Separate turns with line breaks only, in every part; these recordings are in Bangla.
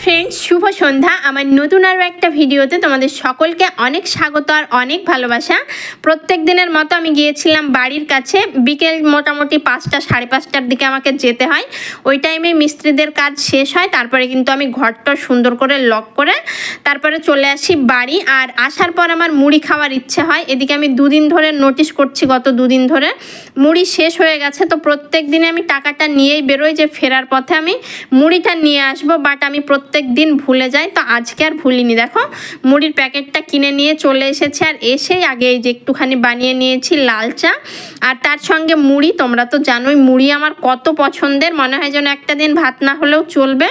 फ्रेंड्स शुभ सन्ध्या आमार नतून आरो एकटा भिडियोते तोमादेर सकलके अनेक स्वागत और अनेक भालोबासा। प्रत्येक दिनेर मतो आमि गियेछिलाम बाड़िर काछे बिकेल मोटामुटी 5टा साढ़े 5टार दिके आमाके जेते हय। ओई टाइमे मिस्त्रिदेर काज शेष हय, तारपरे किन्तु आमि घरटा सुंदर करे लक करे तारपरे चले आसि बाड़ी। आर आसार पर आमार मुड़ी खाওয়ার इच्छा हय। एदिके आमि दुदिन धरे नोटिस करछि गत दुदिन धरे मुड़ी शेष हये गेছে, तो प्रत्येक दिने आमि टाकाटा नियेई बेरोई जे फेरार पथे आमि मुड़ीटा निये आसबो, बाट आमि प्रत्येक दिन भूले जाई। तो आजके आर भूलिनी, देखो मुड़िर पैकेटटा किने निये चले एसेछि आर एसेई आगे এই যে একটুখানি বানিয়ে নিয়েছি লাল চা আর তার সঙ্গে মুড়ি। তোমরা তো জানোই মুড়ি আমার কত পছন্দের, মনে হয় যেন একটা দিন ভাত না হলেও চলবে,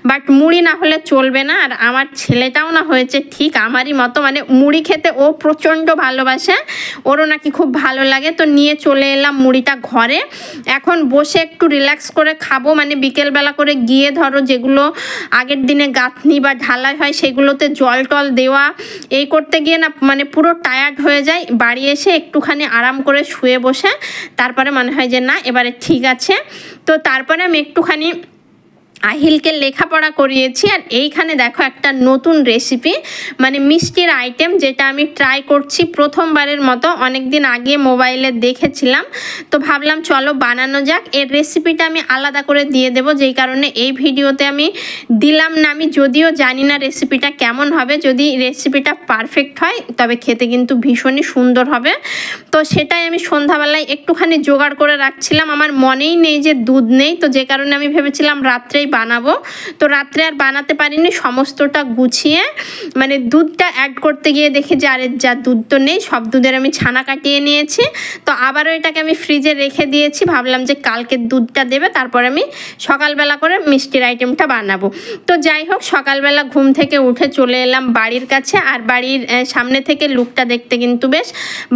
বাট মুড়ি না হলে চলবে না। আর আমার ছেলেটাও না হয়েছে ঠিক আমারই মতো, মানে মুড়ি খেতে ও প্রচণ্ড ভালোবাসে, ওরও নাকি খুব ভালো লাগে। তো নিয়ে চলে এলাম মুড়িটা ঘরে, এখন বসে একটু রিল্যাক্স করে খাবো। মানে বিকেলবেলা করে গিয়ে ধরো যেগুলো আগের দিনে গাঁথনি বা ঢালাই হয় সেগুলোতে জল টল দেওয়া এই করতে গিয়ে না মানে পুরো টায়ার্ড হয়ে যায়। বাড়ি এসে একটুখানি আরাম করে শুয়ে বসে তারপরে মনে হয় যে না এবারে ঠিক আছে। তো তারপরে আমি একটুখানি আহিলকে লেখাপড়া করিয়েছি। আর এইখানে দেখো একটা নতুন রেসিপি, মানে মিষ্টির আইটেম, যেটা আমি ট্রাই করছি প্রথমবারের মতো। অনেক দিন আগে মোবাইলে দেখেছিলাম, তো ভাবলাম চলো বানানো যাক। এর রেসিপিটা আমি আলাদা করে দিয়ে দেব, যেই কারণে এই ভিডিওতে আমি দিলাম না। আমি যদিও জানি না রেসিপিটা কেমন হবে, যদি রেসিপিটা পারফেক্ট হয় তবে খেতে কিন্তু ভীষণই সুন্দর হবে। তো সেটাই আমি সন্ধ্যাবেলায় একটুখানি জোগাড় করে রাখছিলাম। আমার মনেই নেই যে দুধ নেই, তো যে কারণে আমি ভেবেছিলাম রাত্রেই বানাবো। তো রাত্রে আর বানাতে পারিনি, সমস্তটা গুছিয়ে মানে দুধটা অ্যাড করতে গিয়ে দেখি যে আরে যা দুধ তো নেই, সব দুধের আমি ছানা কাটিয়ে নিয়েছি। তো আবারও এটাকে আমি ফ্রিজে রেখে দিয়েছি, ভাবলাম যে কালকের দুধটা দেবে তারপর আমি সকালবেলা করে মিষ্টির আইটেমটা বানাবো। তো যাই হোক, সকালবেলা ঘুম থেকে উঠে চলে এলাম বাড়ির কাছে। আর বাড়ির সামনে থেকে লুকটা দেখতে কিন্তু বেশ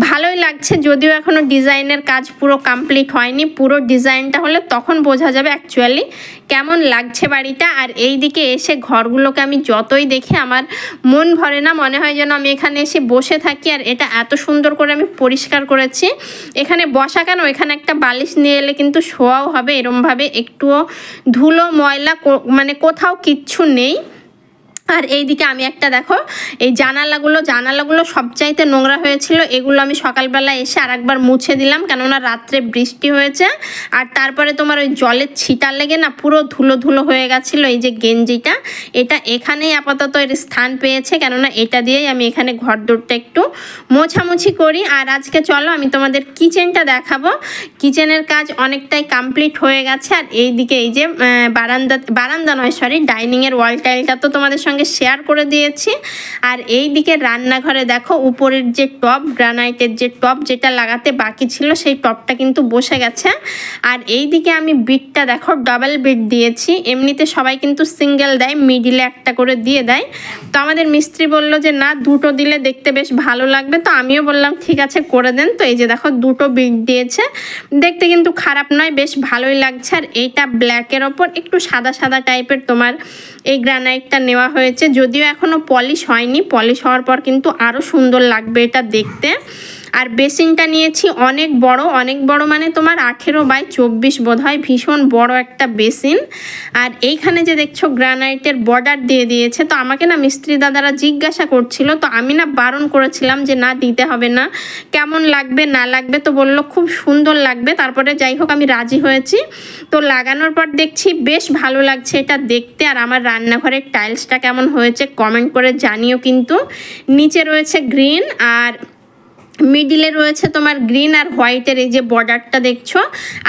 ভালোই লাগছে, যদিও এখনো ডিজাইনের কাজ পুরো কমপ্লিট হয়নি। পুরো ডিজাইনটা হলে তখন বোঝা যাবে অ্যাকচুয়ালি কেমন লাগছে বাড়িটা। আর এই দিকে এসে ঘরগুলোকে আমি যতই দেখি আমার মন ভরে না, মনে হয় যেন আমি এখানে এসে বসে থাকি। আর এটা এত সুন্দর করে আমি পরিষ্কার করেছি। এখানে বসা কেন, এখানে একটা বালিশ নিয়ে এলে কিন্তু শোয়াও হবে এরমভাবে, একটুও ধুলো ময়লা মানে কোথাও কিচ্ছু নেই। আর এইদিকে আমি একটা দেখো এই জানালাগুলো সবচাইতে নোংরা হয়েছিল, এগুলো আমি সকালবেলা এসে আরেকবার মুছে দিলাম, কেননা রাত্রে বৃষ্টি হয়েছে। আর তারপরে তোমার ওই জলের ছিটা লেগে না পুরো ধুলো হয়ে গেছিলো। এই যে গেঞ্জিটা, এটা এখানেই আপাতত এর স্থান পেয়েছে, কেননা এটা দিয়েই আমি এখানে ঘর দৌড়টা একটু মোছামুছি করি। আর আজকে চলো আমি তোমাদের কিচেনটা দেখাবো। কিচেনের কাজ অনেকটাই কমপ্লিট হয়ে গেছে। আর এইদিকে এই যে বারান্দা নয় সরি, ডাইনিংয়ের ওয়াল টাইলটা তো তোমাদের সঙ্গে শেয়ার করে দিয়েছি। আর এই দিকে রান্নাঘরে দেখো উপরের যে টপ, গ্রানাইটের যে টপ যেটা লাগাতে বাকি ছিল সেই টপটা কিন্তু বসে গেছে। আর এই দিকে আমি বিটটা দেখো ডাবল বিট দিয়েছি, এমনিতে সবাই কিন্তু সিঙ্গেল দেয়, মিডিলে একটা করে দিয়ে দেয়। তো আমাদের মিস্ত্রি বলল যে না দুটো দিলে দেখতে বেশ ভালো লাগবে, তো আমিও বললাম ঠিক আছে করে দেন। তো এই যে দেখো দুটো বিট দিয়েছে, দেখতে কিন্তু খারাপ নয়, বেশ ভালোই লাগছে। আর এইটা ব্ল্যাকের ওপর একটু সাদা টাইপের তোমার এই গ্রানাইটটা নেওয়া হয়েছে, যদিও এখনো পলিশ হয়নি, পলিশ হওয়ার পর কিন্তু আরো সুন্দর লাগবে এটা দেখতে। আর বেসিনটা নিয়েছি অনেক বড় মানে তোমার 18x24 বোধ হয়, ভীষণ বড় একটা বেসিন। আর এইখানে যে দেখছো গ্রানাইটের বর্ডার দিয়ে দিয়েছে। তো আমাকে না মিস্ত্রি দাদারা জিজ্ঞাসা করছিল, তো আমি না বারণ করেছিলাম যে না দিতে হবে না, কেমন লাগবে না লাগবে। তো বললো খুব সুন্দর লাগবে। তারপরে যাই হোক আমি রাজি হয়েছি। তো লাগানোর পর দেখছি বেশ ভালো লাগছে এটা দেখতে। আর আমার রান্নাঘরের টাইলসটা কেমন হয়েছে কমেন্ট করে জানিও কিন্তু। নিচে রয়েছে গ্রিন আর মিডিলে রয়েছে তোমার গ্রিন আর হোয়াইটের এই যে বর্ডারটা দেখছো।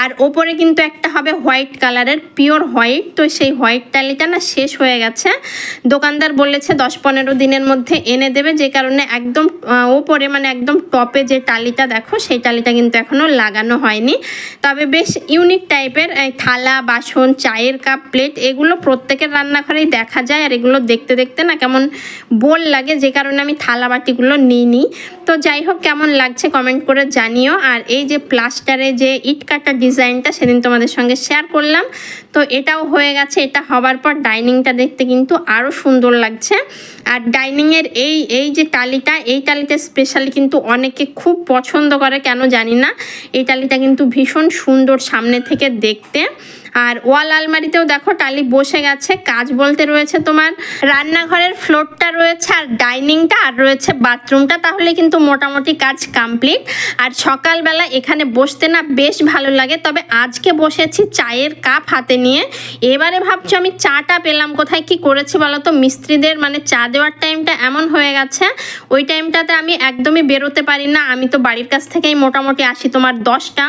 আর ওপরে কিন্তু একটা হবে হোয়াইট কালারের, পিওর হোয়াইট। তো সেই হোয়াইট টালিটা না শেষ হয়ে গেছে, দোকানদার বলেছে 10-15 দিনের মধ্যে এনে দেবে, যে কারণে একদম ওপরে মানে একদম টপে যে টালিটা দেখো সেই টালিটা কিন্তু এখনো লাগানো হয়নি। তবে বেশ ইউনিক টাইপের থালা বাসন চায়ের কাপ প্লেট এগুলো প্রত্যেকের রান্নাঘরেই দেখা যায়। আর এগুলো দেখতে না কেমন বোর লাগে, যে কারণে আমি থালা বাটিগুলো নিইনি। তো যাই হোক কেমন লাগছে কমেন্ট করে জানিও। আর এই যে প্লাস্টারে যে ইট কাটা ডিজাইনটা সেদিন তোমাদের সঙ্গে শেয়ার করলাম, তো এটাও হয়ে গেছে। এটা হবার পর ডাইনিংটা দেখতে কিন্তু আরও সুন্দর লাগছে। আর ডাইনিংয়ের এই যে টালিটা, এই টালিটা স্পেশালি কিন্তু অনেকে খুব পছন্দ করে, কেন জানি না। এই টালিটা কিন্তু ভীষণ সুন্দর সামনে থেকে দেখতে। আর ওয়াল আলমারিতেও দেখো টালি বসে গেছে। কাজ বলতে রয়েছে তোমার রান্নাঘরের ফ্লোরটা রয়েছে, আর ডাইনিংটা, আর রয়েছে বাথরুমটা, তাহলে কিন্তু মোটামুটি কাজ কমপ্লিট। আর সকালবেলা এখানে বসতে না বেশ ভালো লাগে। তবে আজকে বসেছি চায়ের কাপ হাতে নিয়ে। এবারে ভাবছো আমি চাটা পেলাম কোথায়, কি করেছি বলো তো, মিস্ত্রিদের মানে চা দেওয়ার টাইমটা এমন হয়ে গেছে, ওই টাইমটাতে আমি একদমই বেরোতে পারি না। আমি তো বাড়ির কাছ থেকেই মোটামুটি আসি তোমার 10টা,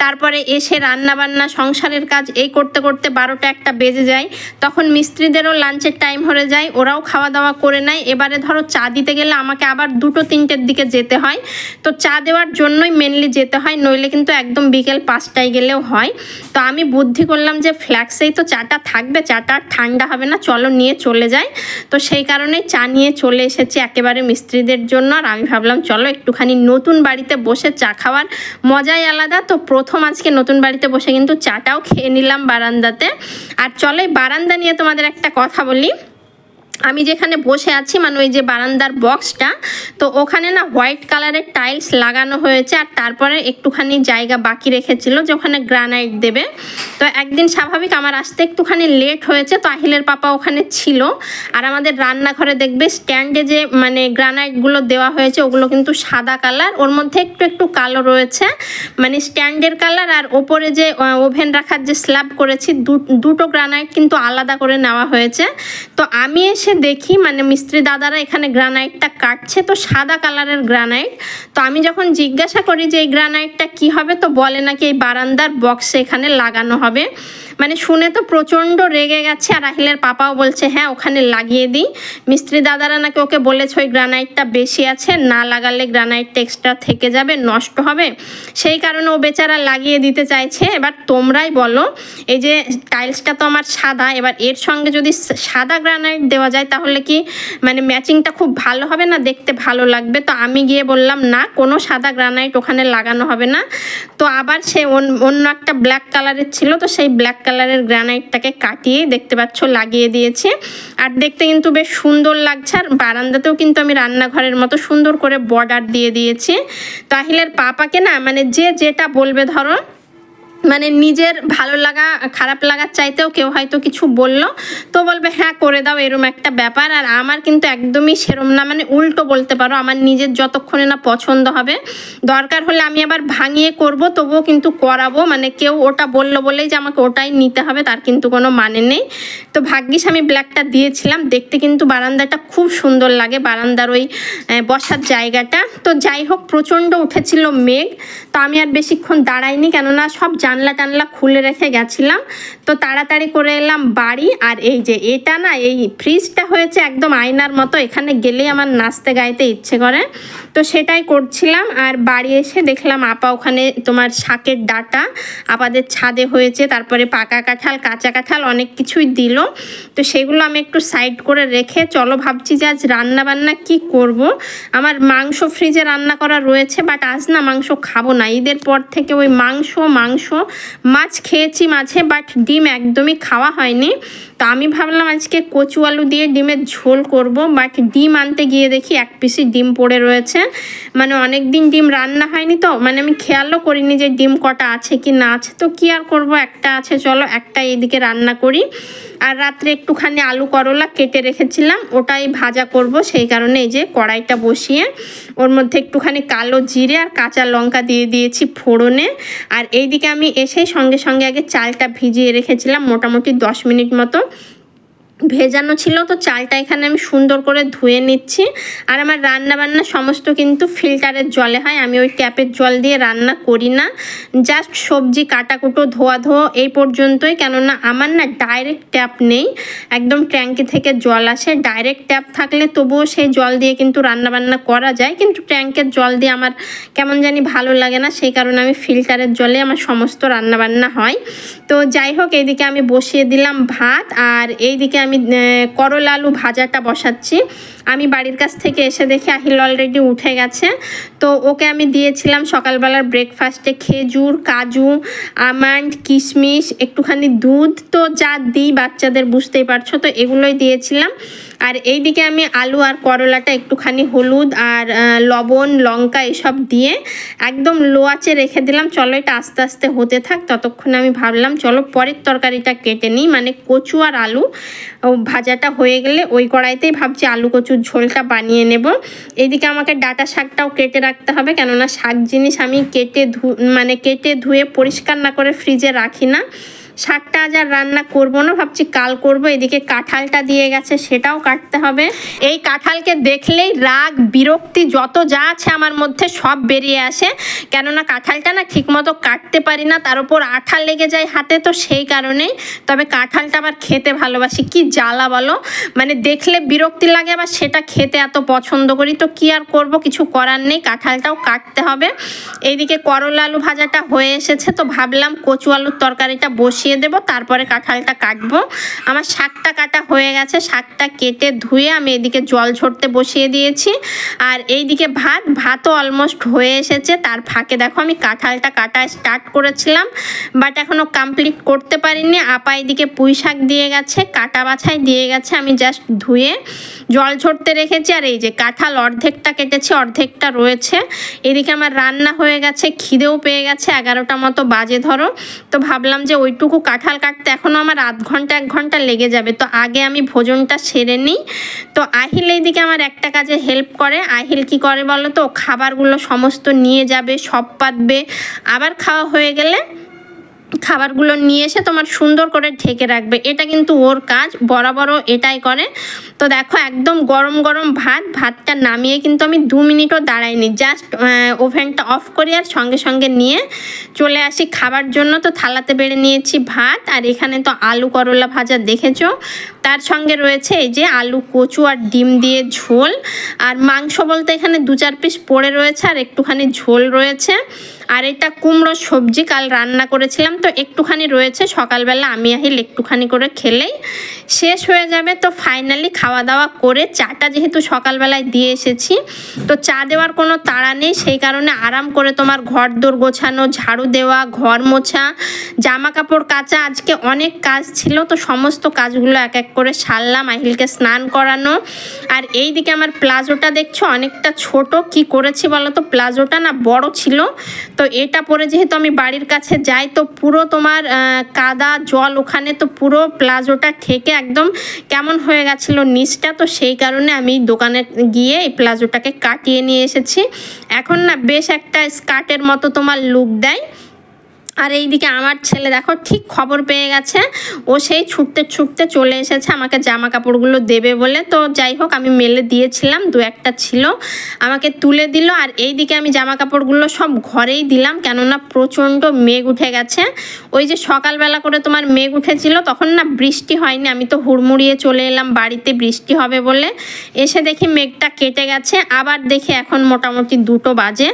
তারপরে এসে রান্না বান্না সংসারের কাজ এই করতে করতে 12টা 1টা বেজে যায়। তখন মিস্ত্রিদেরও লাঞ্চের টাইম হয়ে যায়, ওরাও খাওয়া দাওয়া করে নেয়। এবারে ধরো চা দিতে গেলে আমাকে আবার 2টো 3টের দিকে যেতে হয়। তো চা দেওয়ার জন্যই মেনলি যেতে হয়, নইলে কিন্তু একদম বিকেল 5টায় গেলেও হয়। তো আমি বুদ্ধি করলাম যে ফ্ল্যাক্সেই তো চাটা থাকবে, চাটা ঠান্ডা হবে না, চলো নিয়ে চলে যাই। তো সেই কারণে চা নিয়ে চলে এসেছি একেবারে মিস্ত্রিদের জন্য। আর আমি ভাবলাম চলো একটুখানি নতুন বাড়িতে বসে চা খাওয়ার মজাই আলাদা। তো প্রথম আজকে নতুন বাড়িতে বসে কিন্তু চাটাও খেয়ে নিলাম বারান্দাতে। আর চলো এই বারান্দা নিয়ে তোমাদের একটা কথা বলি। আমি যেখানে বসে আছি মানে ওই যে বারান্দার বক্সটা, তো ওখানে না হোয়াইট কালারের টাইলস লাগানো হয়েছে। আর তারপরে একটুখানি জায়গা বাকি রেখেছিল যে ওখানে গ্রানাইট দেবে। তো একদিন স্বাভাবিক আমার আসতে একটুখানি লেট হয়েছে, তো আহিলের পাপা ওখানে ছিল। আর আমাদের রান্নাঘরে দেখবে স্ট্যান্ডে যে মানে গ্রানাইটগুলো দেওয়া হয়েছে ওগুলো কিন্তু সাদা কালার, ওর মধ্যে একটু একটু কালো রয়েছে, মানে স্ট্যান্ডের কালার। আর ওপরে যে ওভেন রাখার যে স্ল্যাব করেছি, দুটো গ্রানাইট কিন্তু আলাদা করে নেওয়া হয়েছে। তো আমি এসে দেখি মানে মিস্ত্রি দাদারা এখানে গ্রানাইটটা কাটছে, তো সাদা কালারের গ্রানাইট। তো আমি যখন জিজ্ঞাসা করি যে এই গ্রানাইটটা কি হবে, তো বলে নাকি এই বারান্দার বক্সে এখানে লাগানো হবে। মানে শুনে তো প্রচণ্ড রেগে গেছে। আর আহিলের পাপাও বলছে হ্যাঁ ওখানে লাগিয়ে দিই। মিস্ত্রি দাদারা নাকি ওকে বলেছে ওই গ্রানাইটটা বেশি আছে, না লাগালে গ্রানাইটটা এক্সট্রা থেকে যাবে, নষ্ট হবে, সেই কারণে ও বেচারা লাগিয়ে দিতে চাইছে। এবার তোমরাই বলো, এই যে টাইলসটা তো আমার সাদা, এবার এর সঙ্গে যদি সাদা গ্রানাইট দেওয়া যায় তাহলে কি মানে ম্যাচিংটা খুব ভালো হবে না, দেখতে ভালো লাগবে। তো আমি গিয়ে বললাম না, কোনো সাদা গ্রানাইট ওখানে লাগানো হবে না। তো আবার সে অন্য একটা ব্ল্যাক কালারের ছিল, তো সেই ব্ল্যাক কালারের গ্রানাইটটাকে কাটিয়ে দেখতে পাচ্ছ লাগিয়ে দিয়েছে। আর দেখতে কিন্তু বেশ সুন্দর লাগছে। আর বারান্দাতেও কিন্তু আমি রান্নাঘরের মতো সুন্দর করে বর্ডার দিয়ে দিয়েছি। তো আহিলের পাপাকে না মানে যে যেটা বলবে, ধরো মানে নিজের ভালো লাগা খারাপ লাগার চাইতেও কেউ হয়তো কিছু বললো তো বলবে হ্যাঁ করে দাও, এরম একটা ব্যাপার। আর আমার কিন্তু একদমই সেরম না, মানে উল্টো বলতে পারো। আমার নিজের যতক্ষণে না পছন্দ হবে, দরকার হলে আমি আবার ভাঙিয়ে করব, তবুও কিন্তু করাবো। মানে কেউ ওটা বললো বলেই যে আমাকে ওটাই নিতে হবে তার কিন্তু কোনো মানে নেই। তো ভাগ্যিস আমি ব্ল্যাকটা দিয়েছিলাম, দেখতে কিন্তু বারান্দাটা খুব সুন্দর লাগে, বারান্দার ওই বসার জায়গাটা। তো যাই হোক, প্রচণ্ড উঠেছিল মেঘ, তো আমি আর বেশিক্ষণ দাঁড়াইনি, কেননা সব জানলা টানলা খুলে রেখে গেছিলাম। তো তাড়াতাড়ি করে এলাম বাড়ি। আর এই যে এটা না, এই ফ্রিজটা হয়েছে একদম আয়নার মতো, এখানে গেলেই আমার নাচতে গাইতে ইচ্ছে করে, তো সেটাই করছিলাম। আর বাড়ি এসে দেখলাম আপা ওখানে তোমার শাকের ডাঁটা আপাদের ছাদে হয়েছে, তারপরে পাকা কাঁঠাল, কাঁচা কাঁঠাল অনেক কিছুই দিল। তো সেগুলো আমি একটু সাইড করে রেখে চলো ভাবছি যে আজ রান্না বান্না কি করব। আমার মাংস ফ্রিজে রান্না করা রয়েছে, বাট আজ না মাংস খাবো না। ঈদের পর থেকে ওই মাংস মাছ খেয়েছি মাঝে, বাট ডিম একদমই খাওয়া হয়নি। তো আমি ভাবলাম আজকে কচু আলু দিয়ে ডিমের ঝোল করব, বাট ডিম আনতে গিয়ে দেখি 1 পিসই ডিম পড়ে রয়েছে। মানে অনেক দিন ডিম রান্না হয়নি, তো মানে আমি খেয়ালও করিনি যে ডিম কটা আছে কি না আছে। তো কি আর করব, একটা আছে, চলো একটা এদিকে রান্না করি। আর রাত্রে একটুখানি আলু করলা কেটে রেখেছিলাম, ওটাই ভাজা করব, সেই কারণে এই যে কড়াইটা বসিয়ে ওর মধ্যে একটুখানি কালো জিরে আর কাঁচা লঙ্কা দিয়ে দিয়েছি ফোড়নে। আর এইদিকে আমি এসেই সঙ্গে সঙ্গে আগে চালটা ভিজিয়ে রেখেছিলাম, মোটামুটি 10 মিনিট মতো ভেজানো ছিল। তো চালটা এখানে আমি সুন্দর করে ধুয়ে নিচ্ছি। আর আমার রান্না বান্না সমস্ত কিন্তু ফিল্টারের জলে হয়, আমি ওই ট্যাপের জল দিয়ে রান্না করি না। জাস্ট সবজি কাটাকুটো ধোয়া এই পর্যন্তই, কেননা আমার না ডাইরেক্ট ট্যাপ নেই, একদম ট্যাঙ্কি থেকে জল আসে। ডাইরেক্ট ট্যাপ থাকলে তবুও সেই জল দিয়ে কিন্তু রান্না বান্না করা যায়, কিন্তু ট্যাঙ্কের জল দিয়ে আমার কেমন জানি ভালো লাগে না, সেই কারণে আমি ফিল্টারের জলে আমার সমস্ত রান্না বান্না হয়। তো যাই হোক, এইদিকে আমি বসিয়ে দিলাম ভাত, আর এইদিকে আমি আমি করলা আলু ভাজাটা বসাচ্ছি। আমি বাড়ির কাছ থেকে এসে দেখি আহিল অলরেডি উঠে গেছে। তো ওকে আমি দিয়েছিলাম সকালবেলার ব্রেকফাস্টে খেজুর, কাজু, আমন্ড, কিশমিশ, একটুখানি দুধ। তো যা দিই বাচ্চাদের বুঝতেই পারছো, তো এগুলোই দিয়েছিলাম। আর এইদিকে আমি আলু আর করলাটা একটুখানি হলুদ আর লবণ, লঙ্কা এসব দিয়ে একদম লো আঁচে রেখে দিলাম। চলো এটা আস্তে আস্তে হতে থাক। ততক্ষণ আমি ভাবলাম চলো পরের তরকারিটা কেটে নিই, মানে কচু আর আলু ভাজাটা হয়ে গেলে ওই কড়াইতেই ভাবছি আলু কচুর ঝোলটা বানিয়ে নেব। এইদিকে আমাকে ডাঁটা শাকটাও কেটে রাখতে হবে, কেননা শাক জিনিস আমি কেটে ধুয়ে পরিষ্কার না করে ফ্রিজে রাখি না। শাকটা আজ আর রান্না করবো না, ভাবছি কাল করব। এদিকে কাঁঠালটা দিয়ে গেছে, সেটাও কাটতে হবে। এই কাঁঠালকে দেখলেই রাগ, বিরক্তি যত যা আছে আমার মধ্যে সব বেরিয়ে আসে, কেননা কাঁঠালটা না ঠিকমতো কাটতে পারি না, তার উপর আঠা লেগে যায় হাতে, তো সেই কারণেই। তবে কাঁঠালটা আবার খেতে ভালোবাসি, কি জ্বালা বলো, মানে দেখলে বিরক্তি লাগে, আবার সেটা খেতে এত পছন্দ করি। তো কি আর করব, কিছু করার নেই, কাঁঠালটাও কাটতে হবে। এইদিকে করলা আলু ভাজাটা হয়ে এসেছে, তো ভাবলাম কচু আলুর তরকারিটা বসিয়ে দেব, তারপরে কাঁঠালটা কাটবো। আমার শাকটা কাটা হয়ে গেছে, শাকটা কেটে ধুয়ে আমি এদিকে জল ঝরতে বসিয়ে দিয়েছি। আর এইদিকে ভাতও অলমোস্ট হয়ে এসেছে। তার ফাঁকে দেখো আমি কাঁঠালটা কাটা স্টার্ট করেছিলাম, বাট এখনও কমপ্লিট করতে পারিনি। আপা এদিকে পুঁই শাক দিয়ে গেছে, কাটা বাছাই দিয়ে গেছে, আমি জাস্ট ধুয়ে জল ঝরতে রেখেছি। আর এই যে কাঁঠাল অর্ধেকটা কেটেছি, অর্ধেকটা রয়েছে। এদিকে আমার রান্না হয়ে গেছে, খিদেও পেয়ে গেছে, 11টা মতো বাজে ধরো। তো ভাবলাম যে ওইটুকু কাঁঠাল কাটতে এখনও আমার আধ ঘন্টা 1 ঘন্টা লেগে যাবে, তো আগে আমি ভোজনটা সেরে নিই। তো আহিল এইদিকে আমার একটা কাজে হেল্প করে। আহিল কি করে বলো তো, খাবারগুলো সমস্ত নিয়ে যাবে, সব পাতবে, আবার খাওয়া হয়ে গেলে খাবারগুলো নিয়ে এসে তোমার সুন্দর করে ঢেকে রাখবে। এটা কিন্তু ওর কাজ, বরাবরও এটাই করে। তো দেখো একদম গরম গরম ভাতটা নামিয়ে কিন্তু আমি 2 মিনিটও দাঁড়াইনি, জাস্ট ওভেনটা অফ করি আর সঙ্গে সঙ্গে নিয়ে চলে আসি খাবার জন্য। তো থালাতে বেড়ে নিয়েছি ভাত, আর এখানে তো আলু করলা ভাজা দেখেছো, তার সঙ্গে রয়েছে এই যে আলু, কচু আর ডিম দিয়ে ঝোল। আর মাংস বলতে এখানে 2-4 পিস পড়ে রয়েছে, আর একটুখানি ঝোল রয়েছে। আর এটা কুমড়োর সবজি কাল রান্না করেছিলাম, তো একটুখানি রয়েছে। সকালবেলা আমি আহিল একটুখানি করে খেলেই শেষ হয়ে যাবে। তো ফাইনালি খাওয়া দাওয়া করে চাটা যেহেতু সকালবেলায় দিয়ে এসেছি, তো চা দেওয়ার কোনো তাড়া নেই, সেই কারণে আরাম করে তোমার ঘর দোর গোছানো, ঝাড়ু দেওয়া, ঘর মোছা, জামা কাপড় কাচা, আজকে অনেক কাজ ছিল, তো সমস্ত কাজগুলো এক এক করে সারলাম। আহিলকে স্নান করানো। আর এই দিকে আমার প্লাজোটা দেখছো অনেকটা ছোট, কি করেছি বলো তো, প্লাজোটা না বড় ছিল, তো এটা পরে যেহেতু আমি বাড়ির কাছে যাই, তো পুরো তোমার কাদা জল ওখানে, তো পুরো প্লাজোটা ঠেকে একদম কেমন হয়ে গেছিলো নিচটা। তো সেই কারণে আমি দোকানে গিয়ে এই প্লাজোটাকে কাটিয়ে নিয়ে এসেছি। এখন না বেশ একটা স্কার্টের মতো তোমার লুক দেয়। আর এইদিকে আমার ছেলে দেখো ঠিক খবর পেয়ে গেছে, ও সেই ছুটতে চলে এসেছে আমাকে জামা কাপড়গুলো দেবে বলে। তো যাই হোক আমি মেলে দিয়েছিলাম, 2-1টা ছিল, আমাকে তুলে দিল। আর এইদিকে আমি জামা কাপড়গুলো সব ঘরেই দিলাম, কেননা প্রচণ্ড মেঘ উঠে গেছে। ওই যে সকালবেলা করে তোমার মেঘ উঠেছিল, তখন না বৃষ্টি হয়নি, আমি তো হুড়মুড়িয়ে চলে এলাম বাড়িতে বৃষ্টি হবে বলে। এসে দেখি মেঘটা কেটে গেছে, আবার দেখি এখন মোটামুটি 2টো বাজে,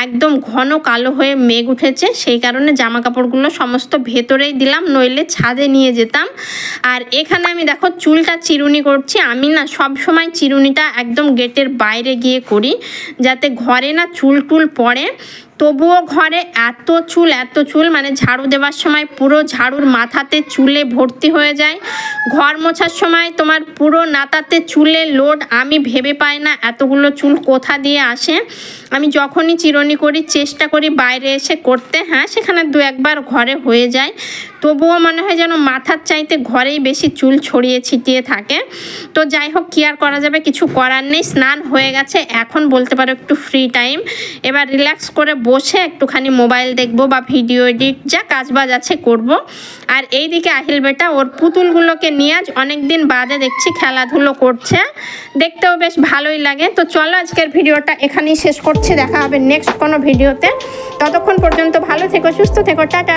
একদম ঘন কালো হয়ে মেঘ উঠেছে। সেই কারণে জামা কাপড়গুলো সমস্ত ভেতরেই দিলাম, নইলে ছাদে নিয়ে যেতাম। আর এখানে আমি দেখো চুলটা চিরুনি করছি। আমি না সব সময় চিরুনিটা একদম গেটের বাইরে গিয়ে করি, যাতে ঘরে না চুল টুল পড়ে। তবুও ঘরে এত চুল, মানে ঝাড়ু দেওয়ার সময় পুরো ঝাড়ুর মাথাতে চুলে ভর্তি হয়ে যায়, ঘর মোছার সময় তোমার পুরো নাতাতে চুলে লোড। আমি ভেবে পাই না এতগুলো চুল কোথা দিয়ে আসে। আমি যখনই চিরুনি করি চেষ্টা করি বাইরে এসে করতে, হ্যাঁ সেখানে 2-1বার ঘরে হয়ে যায়, তবুও মনে হয় যেন মাথার চাইতে ঘরেই বেশি চুল ছড়িয়ে ছিটিয়ে থাকে। তো যাই হোক কি আর করা যাবে, কিছু করার নেই। স্নান হয়ে গেছে, এখন বলতে পারো একটু ফ্রি টাইম, এবার রিল্যাক্স করে বসে একটুখানি মোবাইল দেখবো বা ভিডিও এডিট যা কাজবাজ আছে করব। আর এইদিকে আহিল বেটা ওর পুতুলগুলোকে নিয়ে আজ অনেক দিন বাদে দেখছি খেলাধুলো করছে, দেখতেও বেশ ভালোই লাগে। তো চলো আজকের ভিডিওটা এখানেই শেষ করছি, দেখা হবে নেক্সট কোনো ভিডিওতে। ততক্ষণ পর্যন্ত ভালো থেকো, সুস্থ থেকো, টাটা।